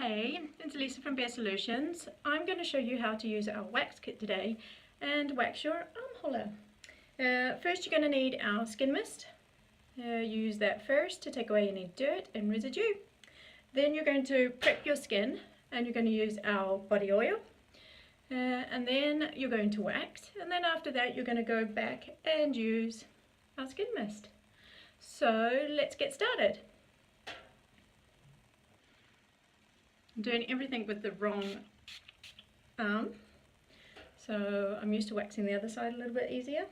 Hey, it's Lisa from Bear Solutions. I'm going to show you how to use our wax kit today and wax your armhålor. First you're going to need our skin mist. Use that first to take away any dirt and residue. Then you're going to prep your skin and you're going to use our body oil. And then you're going to wax, and then after that you're going to go back and use our skin mist. So let's get started. I'm doing everything with the wrong arm, so I'm used to waxing the other side a little bit easier.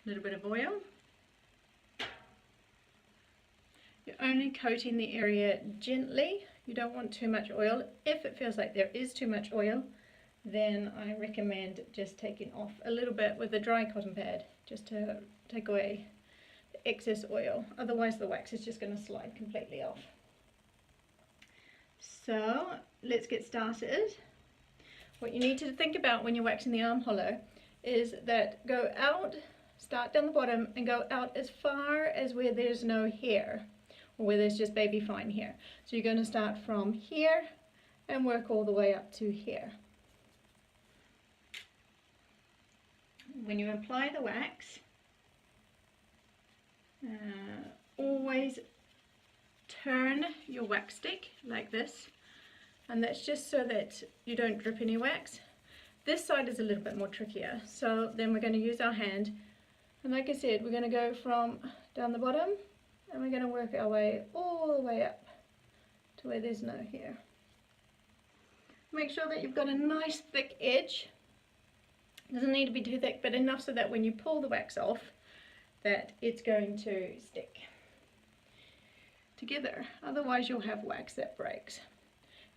A little bit of oil. You're only coating the area gently. You don't want too much oil. If it feels like there is too much oil, then I recommend just taking off a little bit with a dry cotton pad, just to take away the excess oil. Otherwise the wax is just going to slide completely off. So let's get started. What you need to think about when you're waxing the armhålor is that go out, start down the bottom and go out as far as where there's no hair, or where there's just baby fine hair. So you're going to start from here and work all the way up to here. When you apply the wax, always turn your wax stick like this, and that's just so that you don't drip any wax. This side is a little bit more trickier, so then we're going to use our hand, and like I said, we're going to go from down the bottom and we're going to work our way all the way up to where there's no hair. Make sure that you've got a nice thick edge. Doesn't need to be too thick, but enough so that when you pull the wax off, that it's going to stick together. Otherwise you'll have wax that breaks.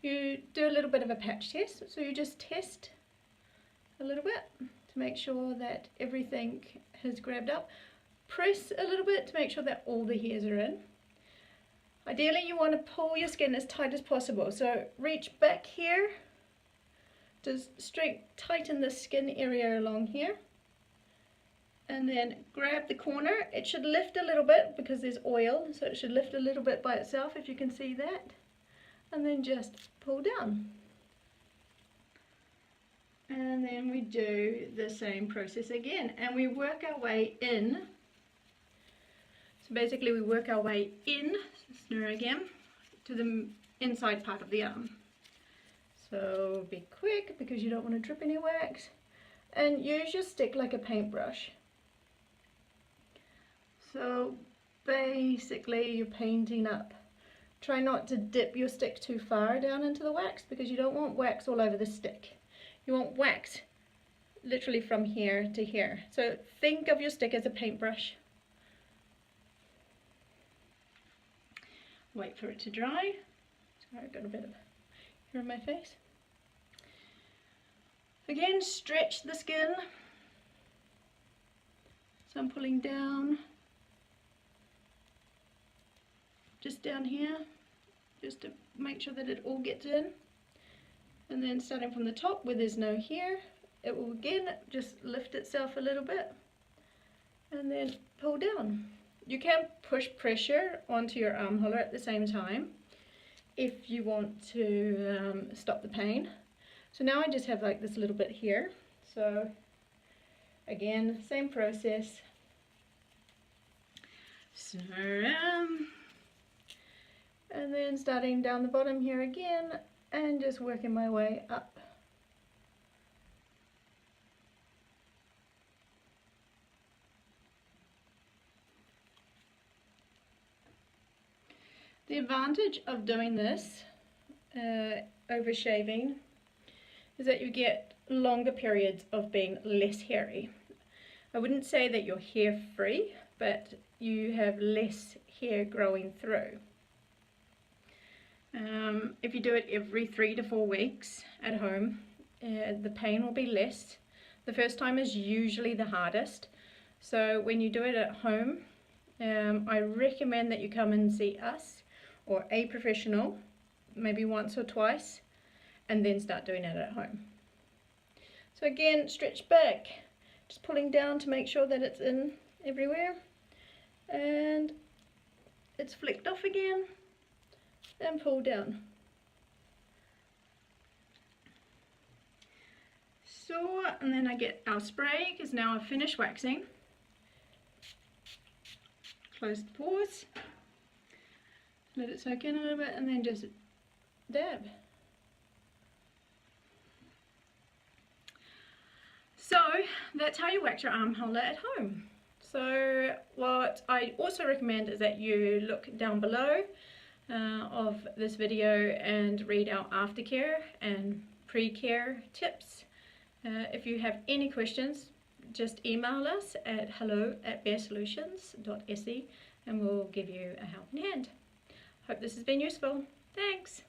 You do a little bit of a patch test, so you just test a little bit to make sure that everything has grabbed up. Press a little bit to make sure that all the hairs are in. Ideally you want to pull your skin as tight as possible, so reach back here. Just tighten the skin area along here, and then grab the corner. It should lift a little bit because there's oil, so it should lift a little bit by itself, if you can see that, and then just pull down. And then we do the same process again, and we work our way in. So basically we work our way in, snare again, to the inside part of the arm. So be quick because you don't want to drip any wax, and use your stick like a paintbrush. So basically you're painting up. Try not to dip your stick too far down into the wax because you don't want wax all over the stick. You want wax literally from here to here. So think of your stick as a paintbrush. Wait for it to dry. Sorry, I've got a bit of hair on my face. Again, stretch the skin. So I'm pulling down, just down here, just to make sure that it all gets in. And then starting from the top where there's no hair, it will again just lift itself a little bit and then pull down. You can push pressure onto your armhålor at the same time if you want to stop the pain. So now I just have like this little bit here. So again, same process. And then starting down the bottom here again and just working my way up. The advantage of doing this over shaving is that you get longer periods of being less hairy. I wouldn't say that you're hair free, but you have less hair growing through. If you do it every 3 to 4 weeks at home, the pain will be less. The first time is usually the hardest. So when you do it at home, I recommend that you come and see us or a professional, maybe once or twice, and then start doing it at home. So again, stretch back, just pulling down to make sure that it's in everywhere, and it's flicked off again, and pull down. So, and then I get our spray, because now I've finished waxing. Close the pores, let it soak in a little bit, and then just dab. So that's how you wax your armhole at home. So what I also recommend is that you look down below of this video and read our aftercare and pre-care tips. If you have any questions, just email us at hello@bearsolutions.se and we'll give you a helping hand. Hope this has been useful. Thanks!